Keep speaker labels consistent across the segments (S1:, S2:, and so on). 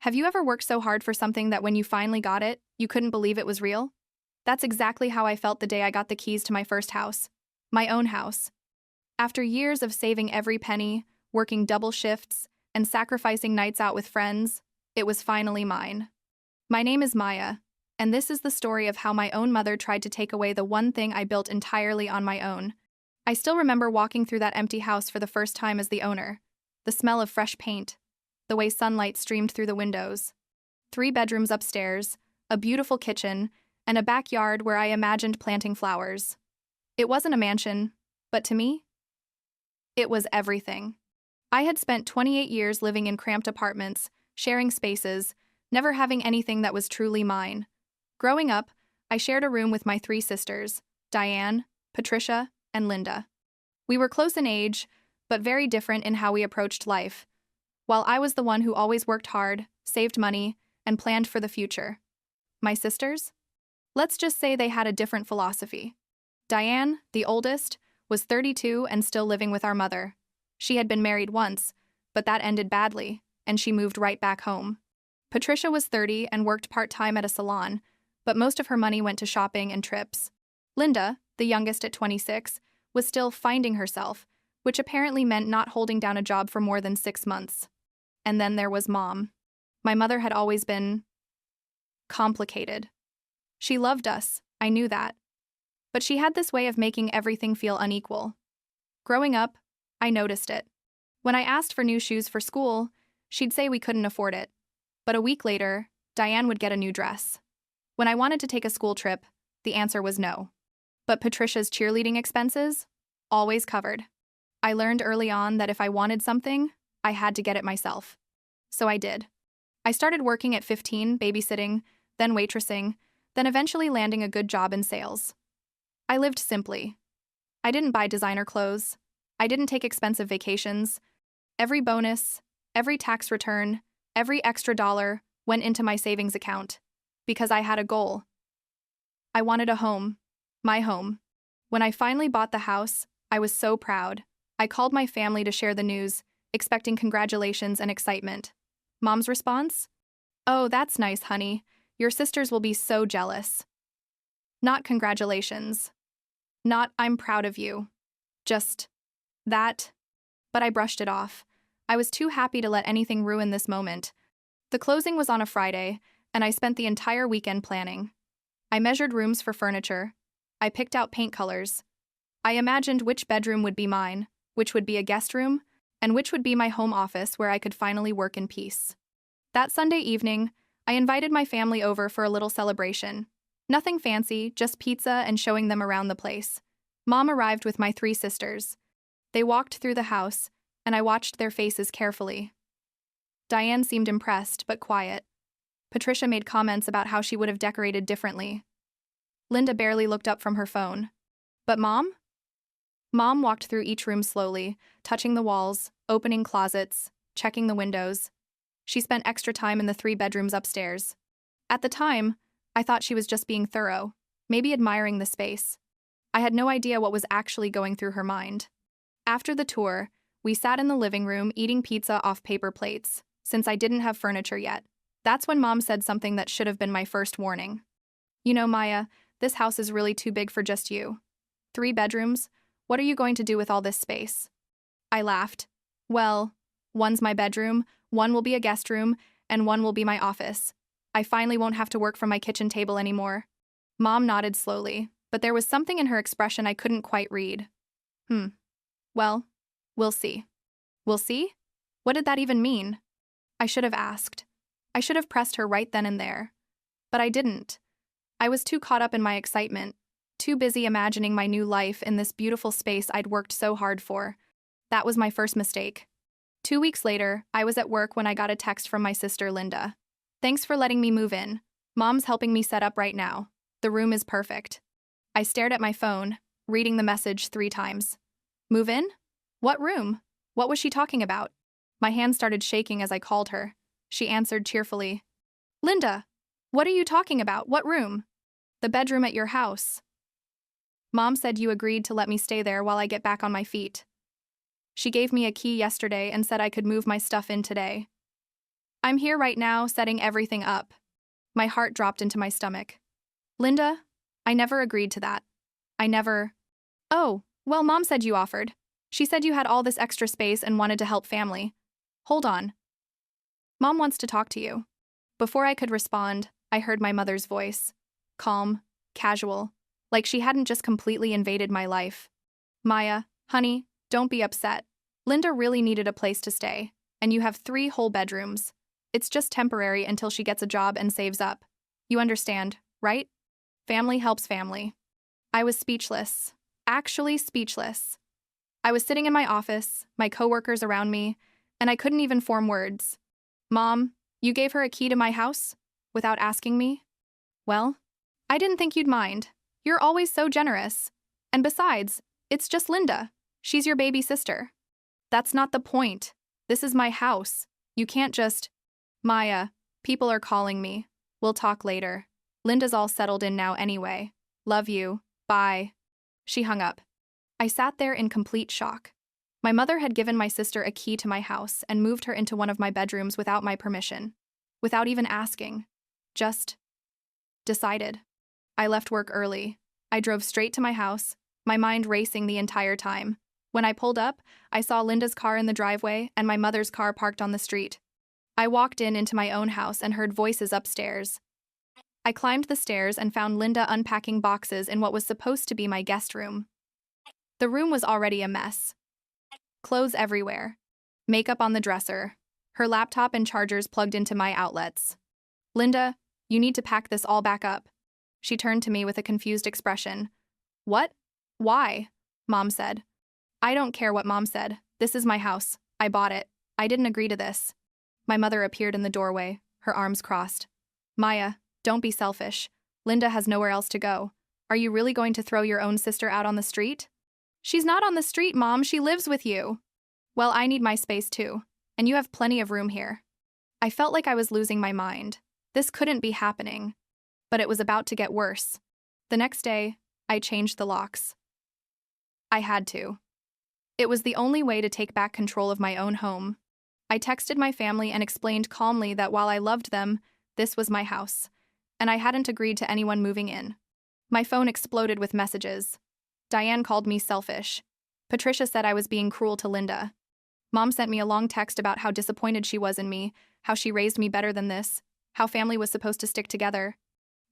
S1: Have you ever worked so hard for something that when you finally got it, you couldn't believe it was real? That's exactly how I felt the day I got the keys to my first house. My own house. After years of saving every penny, working double shifts, and sacrificing nights out with friends, it was finally mine. My name is Maya, and this is the story of how my own mother tried to take away the one thing I built entirely on my own. I still remember walking through that empty house for the first time as the owner. The smell of fresh paint. The way sunlight streamed through the windows. 3 bedrooms upstairs, a beautiful kitchen, and a backyard where I imagined planting flowers. It wasn't a mansion, but to me, it was everything. I had spent 28 years living in cramped apartments, sharing spaces, never having anything that was truly mine. Growing up, I shared a room with my 3 sisters, Diane, Patricia, and Linda. We were close in age, but very different in how we approached life. While I was the one who always worked hard, saved money, and planned for the future. My sisters? Let's just say they had a different philosophy. Diane, the oldest, was 32 and still living with our mother. She had been married once, but that ended badly, and she moved right back home. Patricia was 30 and worked part-time at a salon, but most of her money went to shopping and trips. Linda, the youngest at 26, was still finding herself, which apparently meant not holding down a job for more than 6 months. And then there was Mom. My mother had always been complicated. She loved us, I knew that. But she had this way of making everything feel unequal. Growing up, I noticed it. When I asked for new shoes for school, she'd say we couldn't afford it. But a week later, Diane would get a new dress. When I wanted to take a school trip, the answer was no. But Patricia's cheerleading expenses? Always covered. I learned early on that if I wanted something, I had to get it myself. So I did. I started working at 15, babysitting, then waitressing, then eventually landing a good job in sales. I lived simply. I didn't buy designer clothes. I didn't take expensive vacations. Every bonus, every tax return, every extra dollar went into my savings account. Because I had a goal. I wanted a home. My home. When I finally bought the house, I was so proud. I called my family to share the news, expecting congratulations and excitement. Mom's response? "Oh, that's nice, honey. Your sisters will be so jealous." Not congratulations. Not "I'm proud of you." Just that. But I brushed it off. I was too happy to let anything ruin this moment. The closing was on a Friday, and I spent the entire weekend planning. I measured rooms for furniture. I picked out paint colors. I imagined which bedroom would be mine, which would be a guest room, and which would be my home office where I could finally work in peace. That Sunday evening, I invited my family over for a little celebration. Nothing fancy, just pizza and showing them around the place. Mom arrived with my 3 sisters. They walked through the house, and I watched their faces carefully. Diane seemed impressed, but quiet. Patricia made comments about how she would have decorated differently. Linda barely looked up from her phone. But Mom? Mom walked through each room slowly, touching the walls, opening closets, checking the windows. She spent extra time in the 3 bedrooms upstairs. At the time, I thought she was just being thorough, maybe admiring the space. I had no idea what was actually going through her mind. After the tour, we sat in the living room eating pizza off paper plates, since I didn't have furniture yet. That's when Mom said something that should have been my first warning. "You know, Maya, this house is really too big for just you. 3 bedrooms? What are you going to do with all this space?" I laughed. "Well, one's my bedroom, one will be a guest room, and one will be my office. I finally won't have to work from my kitchen table anymore." Mom nodded slowly, but there was something in her expression I couldn't quite read. Well, we'll see. We'll see? What did that even mean? I should have asked. I should have pressed her right then and there. But I didn't. I was too caught up in my excitement, too busy imagining my new life in this beautiful space I'd worked so hard for. That was my first mistake. 2 weeks later, I was at work when I got a text from my sister Linda. "Thanks for letting me move in. Mom's helping me set up right now. The room is perfect." I stared at my phone, reading the message 3 times. Move in? What room? What was she talking about? My hand started shaking as I called her. She answered cheerfully. "Linda, what are you talking about? What room?" "The bedroom at your house." "Mom said you agreed to let me stay there while I get back on my feet. She gave me a key yesterday and said I could move my stuff in today." I'm here right now, setting everything up. My heart dropped into my stomach. Linda, I never agreed to that. I never. Oh, well, Mom said you offered. She said you had all this extra space and wanted to help family. Hold on. Mom wants to talk to you. Before I could respond, I heard my mother's voice. Calm, casual, like she hadn't just completely invaded my life. Maya, honey, don't be upset. Linda really needed a place to stay, and you have 3 whole bedrooms. It's just temporary until she gets a job and saves up. You understand, right? Family helps family. I was speechless. Actually speechless. I was sitting in my office, my coworkers around me, and I couldn't even form words. Mom, you gave her a key to my house? Without asking me? Well, I didn't think you'd mind. You're always so generous. And besides, it's just Linda. She's your baby sister. That's not the point. This is my house. You can't just… Maya, people are calling me. We'll talk later. Linda's all settled in now anyway. Love you. Bye. She hung up. I sat there in complete shock. My mother had given my sister a key to my house and moved her into one of my bedrooms without my permission. Without even asking. Just decided. I left work early. I drove straight to my house, my mind racing the entire time. When I pulled up, I saw Linda's car in the driveway and my mother's car parked on the street. I walked into my own house and heard voices upstairs. I climbed the stairs and found Linda unpacking boxes in what was supposed to be my guest room. The room was already a mess. Clothes everywhere. Makeup on the dresser. Her laptop and chargers plugged into my outlets. Linda, you need to pack this all back up. She turned to me with a confused expression. What? Why? Mom said. I don't care what Mom said. This is my house. I bought it. I didn't agree to this. My mother appeared in the doorway, her arms crossed. Maya, don't be selfish. Linda has nowhere else to go. Are you really going to throw your own sister out on the street? She's not on the street, Mom. She lives with you. Well, I need my space too, and you have plenty of room here. I felt like I was losing my mind. This couldn't be happening. But it was about to get worse. The next day, I changed the locks. I had to. It was the only way to take back control of my own home. I texted my family and explained calmly that while I loved them, this was my house, and I hadn't agreed to anyone moving in. My phone exploded with messages. Diane called me selfish. Patricia said I was being cruel to Linda. Mom sent me a long text about how disappointed she was in me, how she raised me better than this, how family was supposed to stick together.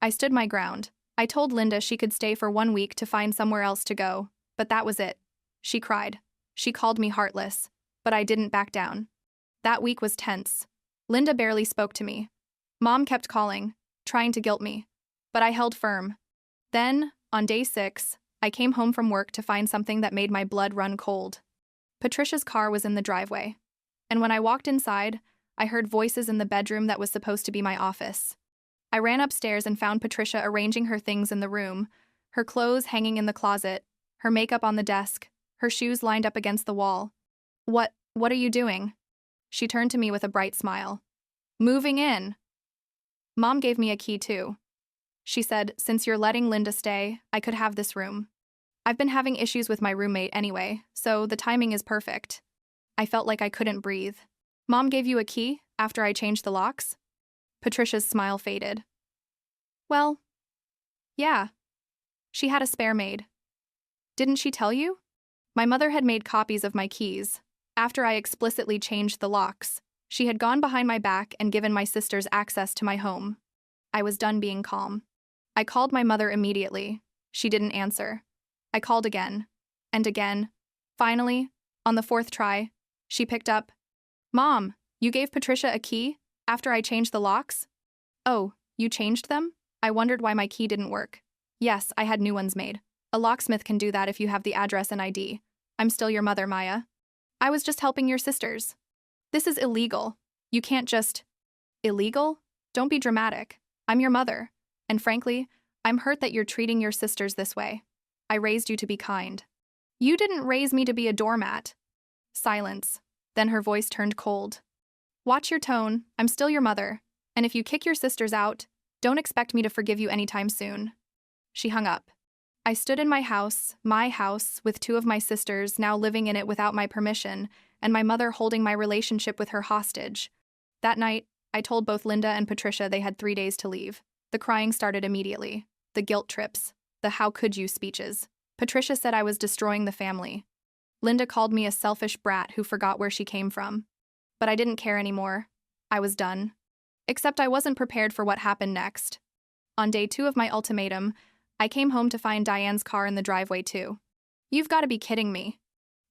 S1: I stood my ground. I told Linda she could stay for 1 week to find somewhere else to go, but that was it. She cried. She called me heartless, but I didn't back down. That week was tense. Linda barely spoke to me. Mom kept calling, trying to guilt me, but I held firm. Then, on day 6, I came home from work to find something that made my blood run cold. Patricia's car was in the driveway, and when I walked inside, I heard voices in the bedroom that was supposed to be my office. I ran upstairs and found Patricia arranging her things in the room, her clothes hanging in the closet, her makeup on the desk, her shoes lined up against the wall. What are you doing? She turned to me with a bright smile. Moving in. Mom gave me a key too. She said, since you're letting Linda stay, I could have this room. I've been having issues with my roommate anyway, so the timing is perfect. I felt like I couldn't breathe. Mom gave you a key after I changed the locks? Patricia's smile faded. Well, yeah. She had a spare made. Didn't she tell you? My mother had made copies of my keys. After I explicitly changed the locks, she had gone behind my back and given my sisters access to my home. I was done being calm. I called my mother immediately. She didn't answer. I called again. And again. Finally, on the 4th try, she picked up. Mom, you gave Patricia a key after I changed the locks? Oh, you changed them? I wondered why my key didn't work. Yes, I had new ones made. A locksmith can do that if you have the address and ID. I'm still your mother, Maya. I was just helping your sisters. This is illegal. You can't just… Illegal? Don't be dramatic. I'm your mother. And frankly, I'm hurt that you're treating your sisters this way. I raised you to be kind. You didn't raise me to be a doormat. Silence. Then her voice turned cold. Watch your tone. I'm still your mother. And if you kick your sisters out, don't expect me to forgive you anytime soon. She hung up. I stood in my house, with 2 of my sisters now living in it without my permission, and my mother holding my relationship with her hostage. That night, I told both Linda and Patricia they had 3 days to leave. The crying started immediately. The guilt trips. The how could you speeches. Patricia said I was destroying the family. Linda called me a selfish brat who forgot where she came from. But I didn't care anymore. I was done. Except I wasn't prepared for what happened next. On day 2 of my ultimatum, I came home to find Diane's car in the driveway too. You've got to be kidding me.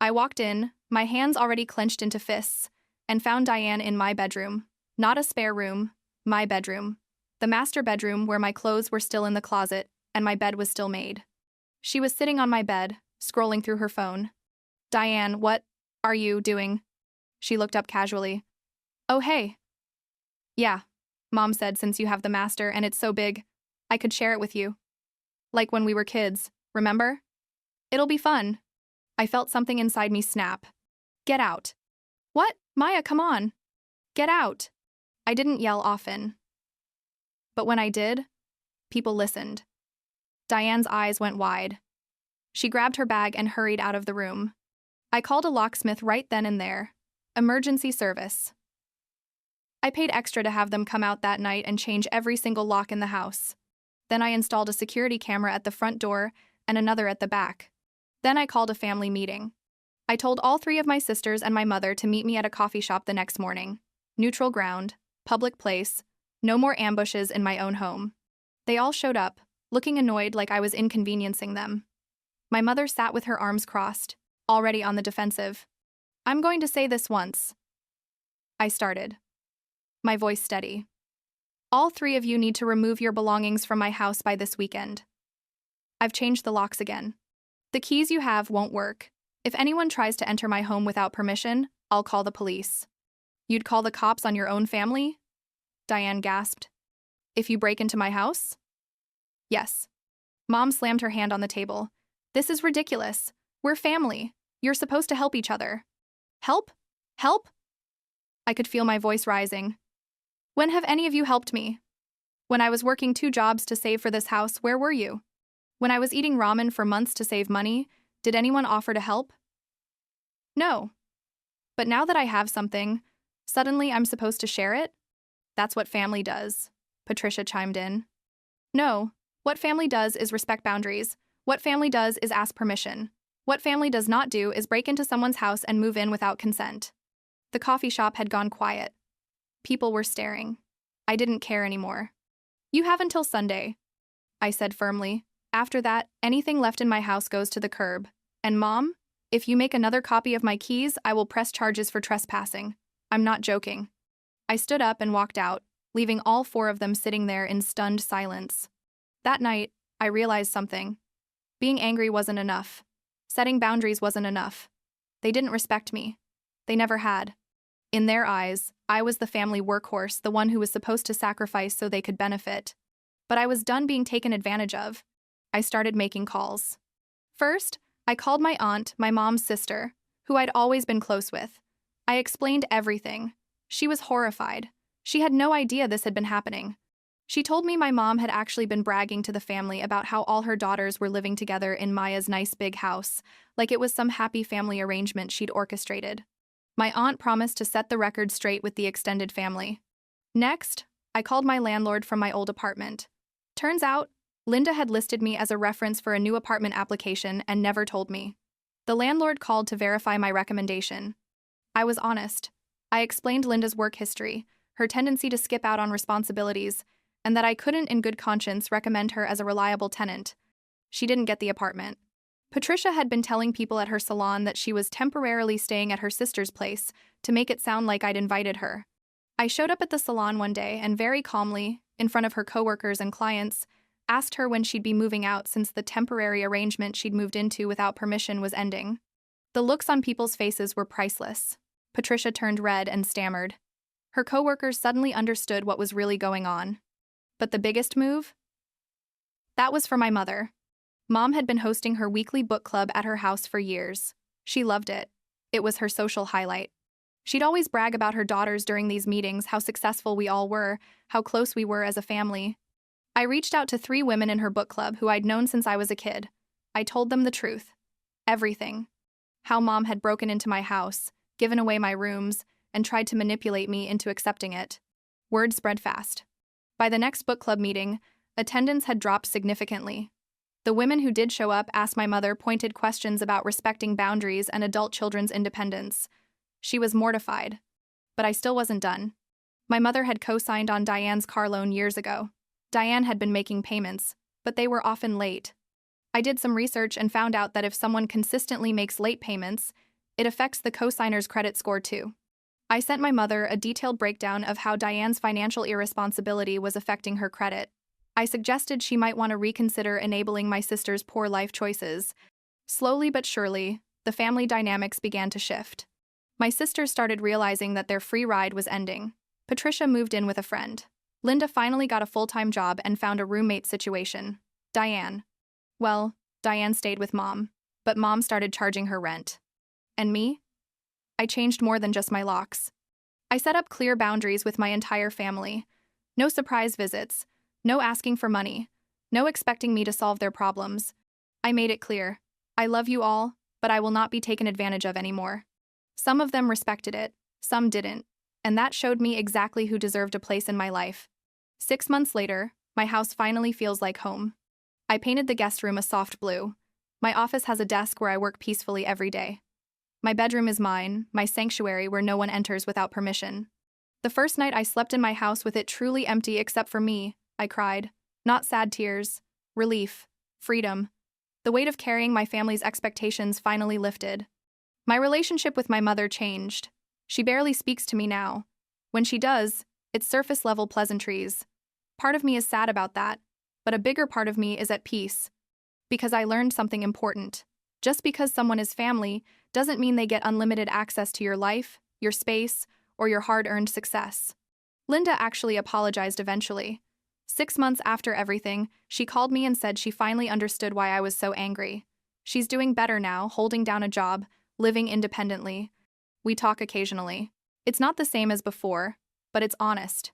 S1: I walked in, my hands already clenched into fists, and found Diane in my bedroom. Not a spare room, my bedroom. The master bedroom where my clothes were still in the closet and my bed was still made. She was sitting on my bed, scrolling through her phone. Diane, what are you doing? She looked up casually. Oh, hey. Yeah, Mom said, since you have the master and it's so big, I could share it with you. Like when we were kids, remember? It'll be fun. I felt something inside me snap. Get out. What? Maya, come on. Get out. I didn't yell often. But when I did, people listened. Diane's eyes went wide. She grabbed her bag and hurried out of the room. I called a locksmith right then and there. Emergency service. I paid extra to have them come out that night and change every single lock in the house. Then I installed a security camera at the front door and another at the back. Then I called a family meeting. I told all 3 of my sisters and my mother to meet me at a coffee shop the next morning. Neutral ground, public place, no more ambushes in my own home. They all showed up, looking annoyed like I was inconveniencing them. My mother sat with her arms crossed, already on the defensive. I'm going to say this once. I started. My voice steady. All 3 of you need to remove your belongings from my house by this weekend. I've changed the locks again. The keys you have won't work. If anyone tries to enter my home without permission, I'll call the police. You'd call the cops on your own family? Diane gasped. If you break into my house? Yes. Mom slammed her hand on the table. This is ridiculous. We're family. You're supposed to help each other. Help? Help? I could feel my voice rising. When have any of you helped me? When I was working 2 jobs to save for this house, where were you? When I was eating ramen for months to save money, did anyone offer to help? No. But now that I have something, suddenly I'm supposed to share it? That's what family does, Patricia chimed in. No, what family does is respect boundaries. What family does is ask permission. What family does not do is break into someone's house and move in without consent. The coffee shop had gone quiet. People were staring. I didn't care anymore. You have until Sunday, I said firmly. After that, anything left in my house goes to the curb. And Mom, if you make another copy of my keys, I will press charges for trespassing. I'm not joking. I stood up and walked out, leaving all 4 of them sitting there in stunned silence. That night, I realized something. Being angry wasn't enough. Setting boundaries wasn't enough. They didn't respect me. They never had. In their eyes, I was the family workhorse, the one who was supposed to sacrifice so they could benefit. But I was done being taken advantage of. I started making calls. First, I called my aunt, my mom's sister, who I'd always been close with. I explained everything. She was horrified. She had no idea this had been happening. She told me my mom had actually been bragging to the family about how all her daughters were living together in Maya's nice big house, like it was some happy family arrangement she'd orchestrated. My aunt promised to set the record straight with the extended family. Next, I called my landlord from my old apartment. Turns out, Linda had listed me as a reference for a new apartment application and never told me. The landlord called to verify my recommendation. I was honest. I explained Linda's work history, her tendency to skip out on responsibilities, and that I couldn't in good conscience recommend her as a reliable tenant. She didn't get the apartment. Patricia had been telling people at her salon that she was temporarily staying at her sister's place to make it sound like I'd invited her. I showed up at the salon one day and very calmly, in front of her coworkers and clients, asked her when she'd be moving out since the temporary arrangement she'd moved into without permission was ending. The looks on people's faces were priceless. Patricia turned red and stammered. Her coworkers suddenly understood what was really going on. But the biggest move? That was for my mother. Mom had been hosting her weekly book club at her house for years. She loved it. It was her social highlight. She'd always brag about her daughters during these meetings, how successful we all were, how close we were as a family. I reached out to 3 women in her book club who I'd known since I was a kid. I told them the truth. Everything. How Mom had broken into my house, given away my rooms, and tried to manipulate me into accepting it. Word spread fast. By the next book club meeting, attendance had dropped significantly. The women who did show up asked my mother pointed questions about respecting boundaries and adult children's independence. She was mortified. But I still wasn't done. My mother had co-signed on Diane's car loan years ago. Diane had been making payments, but they were often late. I did some research and found out that if someone consistently makes late payments, it affects the co-signer's credit score too. I sent my mother a detailed breakdown of how Diane's financial irresponsibility was affecting her credit. I suggested she might want to reconsider enabling my sister's poor life choices. Slowly but surely, the family dynamics began to shift. My sisters started realizing that their free ride was ending. Patricia moved in with a friend. Linda finally got a full-time job and found a roommate situation. Diane stayed with Mom, but Mom started charging her rent. And me? I changed more than just my locks. I set up clear boundaries with my entire family. No surprise visits, no asking for money, no expecting me to solve their problems. I made it clear. I love you all, but I will not be taken advantage of anymore. Some of them respected it, some didn't, and that showed me exactly who deserved a place in my life. 6 months later, my house finally feels like home. I painted the guest room a soft blue. My office has a desk where I work peacefully every day. My bedroom is mine, my sanctuary where no one enters without permission. The first night I slept in my house with it truly empty except for me, I cried. Not sad tears. Relief. Freedom. The weight of carrying my family's expectations finally lifted. My relationship with my mother changed. She barely speaks to me now. When she does, it's surface-level pleasantries. Part of me is sad about that, but a bigger part of me is at peace. Because I learned something important. Just because someone is family doesn't mean they get unlimited access to your life, your space, or your hard-earned success. Linda actually apologized eventually. 6 months after everything, she called me and said she finally understood why I was so angry. She's doing better now, holding down a job, living independently. We talk occasionally. It's not the same as before, but it's honest.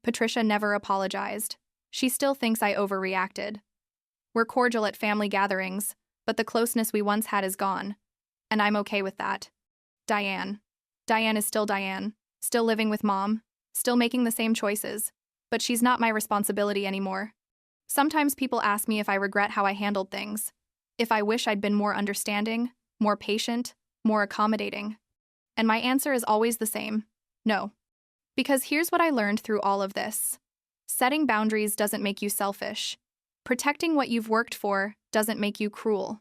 S1: Patricia never apologized. She still thinks I overreacted. We're cordial at family gatherings, but the closeness we once had is gone. And I'm okay with that. Diane is still Diane, still living with Mom, still making the same choices, but she's not my responsibility anymore. Sometimes people ask me if I regret how I handled things, if I wish I'd been more understanding, more patient, more accommodating. And my answer is always the same: no. Because here's what I learned through all of this. Setting boundaries doesn't make you selfish. Protecting what you've worked for doesn't make you cruel.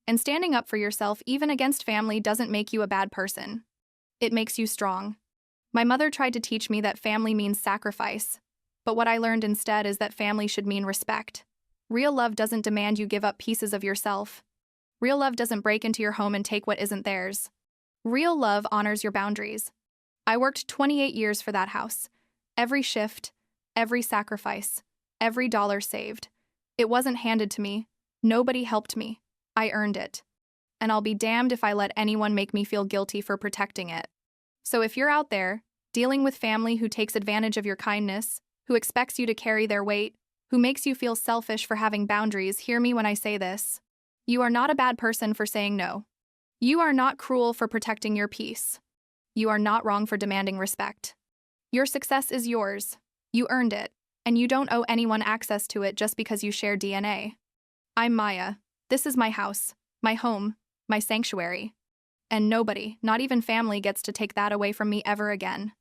S1: And standing up for yourself even against family doesn't make you a bad person. It makes you strong. My mother tried to teach me that family means sacrifice, but what I learned instead is that family should mean respect. Real love doesn't demand you give up pieces of yourself. Real love doesn't break into your home and take what isn't theirs. Real love honors your boundaries. I worked 28 years for that house. Every shift, every sacrifice, every dollar saved. It wasn't handed to me. Nobody helped me. I earned it. And I'll be damned if I let anyone make me feel guilty for protecting it. So if you're out there, dealing with family who takes advantage of your kindness, who expects you to carry their weight, who makes you feel selfish for having boundaries, hear me when I say this. You are not a bad person for saying no. You are not cruel for protecting your peace. You are not wrong for demanding respect. Your success is yours. You earned it, and you don't owe anyone access to it just because you share DNA. I'm Maya. This is my house, my home, my sanctuary. And nobody, not even family, gets to take that away from me ever again.